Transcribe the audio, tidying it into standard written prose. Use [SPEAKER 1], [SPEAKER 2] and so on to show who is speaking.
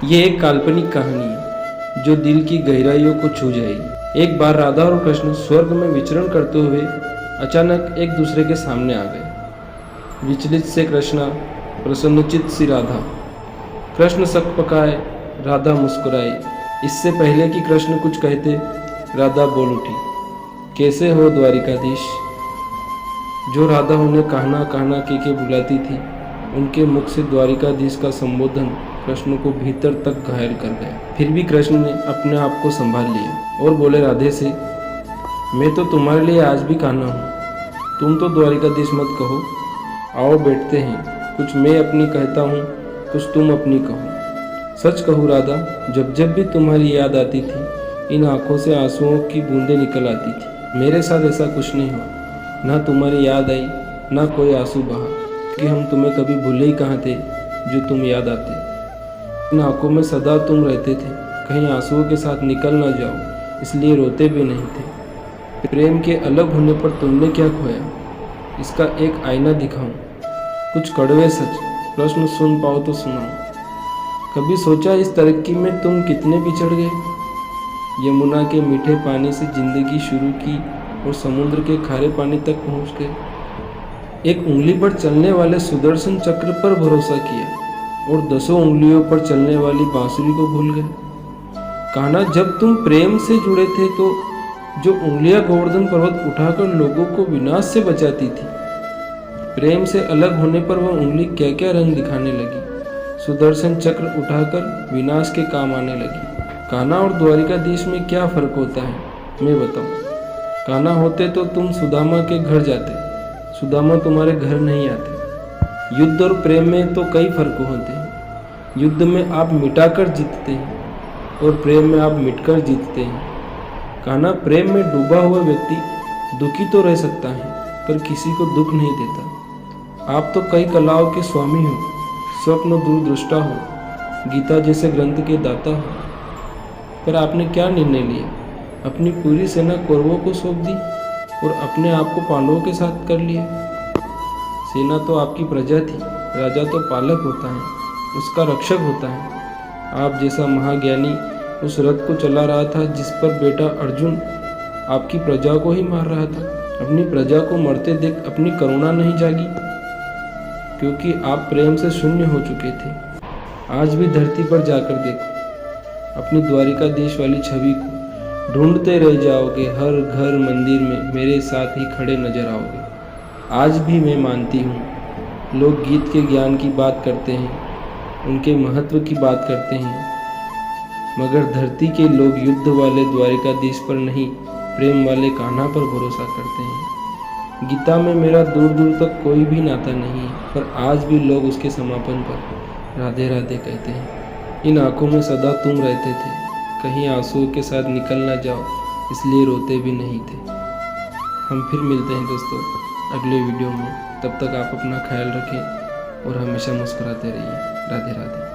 [SPEAKER 1] ये एक काल्पनिक कहानी है जो दिल की गहराइयों को छू जाएगी। एक बार राधा और कृष्ण स्वर्ग में विचरण करते हुए अचानक एक दूसरे के सामने आ गए। विचलित से कृष्ण, प्रसन्नचित सी राधा। कृष्ण सकपकाए, राधा मुस्कुराई। इससे पहले कि कृष्ण कुछ कहते, राधा बोल उठी, कैसे हो द्वारिकाधीश। जो राधा उन्हें कहना कहना के बुलाती थी, उनके मुख से द्वारिकाधीश का संबोधन कृष्ण को भीतर तक घायल कर गया। फिर भी कृष्ण ने अपने आप को संभाल लिया और बोले राधे से, मैं तो तुम्हारे लिए आज भी कान्हा हूँ, तुम तो द्वारिकाधीश मत कहो। आओ बैठते हैं, कुछ मैं अपनी कहता हूँ, कुछ तुम अपनी कहो। सच कहूँ राधा, जब जब भी तुम्हारी याद आती थी, इन आंखों से आंसुओं की बूंदें निकल आती थी। मेरे साथ ऐसा कुछ नहीं हुआ, ना तुम्हारी याद आई, ना कोई आंसू बहा, कि हम तुम्हें कभी भूले ही कहाँ थे जो तुम याद आते। इन आंखों में सदा तुम रहते थे, कहीं आंसुओं के साथ निकल ना जाओ, इसलिए रोते भी नहीं थे। प्रेम के अलग होने पर तुमने क्या खोया, इसका एक आईना दिखाऊं। कुछ कड़वे सच प्रश्न सुन पाओ तो सुनाओ। कभी सोचा इस तरक्की में तुम कितने पिछड़ गए। यमुना के मीठे पानी से जिंदगी शुरू की और समुद्र के खारे पानी तक पहुंच गए। एक उंगली पर चलने वाले सुदर्शन चक्र पर भरोसा किया और 10 उंगलियों पर चलने वाली बांसुरी को भूल गए। कान्हा, जब तुम प्रेम से जुड़े थे तो जो उंगलियां गोवर्धन पर्वत उठाकर लोगों को विनाश से बचाती थी, प्रेम से अलग होने पर वह उंगली क्या क्या रंग दिखाने लगी। सुदर्शन चक्र उठाकर विनाश के काम आने लगी। कान्हा और द्वारिकाधीश में क्या फर्क होता है, मैं बताऊं। कान्हा होते तो तुम सुदामा के घर जाते, सुदामा तुम्हारे घर नहीं आते। युद्ध और प्रेम में तो कई फर्क होते हैं। युद्ध में आप मिटाकर जीतते हैं और प्रेम में आप मिटकर जीतते हैं। कान्हा, प्रेम में डूबा हुआ व्यक्ति दुखी तो रह सकता है, पर किसी को दुख नहीं देता। आप तो कई कलाओं के स्वामी हो, स्वप्न दूरदृष्टा हो, गीता जैसे ग्रंथ के दाता हो, पर आपने क्या निर्णय लिया। अपनी पूरी सेना कौरवों को सौंप दी और अपने आप को पांडवों के साथ कर लिया। सेना तो आपकी प्रजा थी, राजा तो पालक होता है, उसका रक्षक होता है। आप जैसा महाज्ञानी उस रथ को चला रहा था जिस पर बेटा अर्जुन आपकी प्रजा को ही मार रहा था। अपनी प्रजा को मरते देख अपनी करुणा नहीं जागी, क्योंकि आप प्रेम से शून्य हो चुके थे। आज भी धरती पर जाकर देखो, अपनी द्वारिकाधीश वाली छवि को ढूंढते रह जाओगे। हर घर मंदिर में मेरे साथ ही खड़े नजर आओगे। आज भी मैं मानती हूँ, लोग गीत के ज्ञान की बात करते हैं, उनके महत्व की बात करते हैं, मगर धरती के लोग युद्ध वाले द्वारिकाधीश पर नहीं, प्रेम वाले कान्हा पर भरोसा करते हैं। गीता में मेरा दूर दूर तक कोई भी नाता नहीं है, पर आज भी लोग उसके समापन पर राधे राधे कहते हैं। इन आंखों में सदा तुम रहते थे, कहीं आंसुओं के साथ निकल ना जाओ, इसलिए रोते भी नहीं थे। हम फिर मिलते हैं दोस्तों अगले वीडियो में। तब तक आप अपना ख्याल रखें और हमेशा मुस्कुराते रहिए। राधे राधे।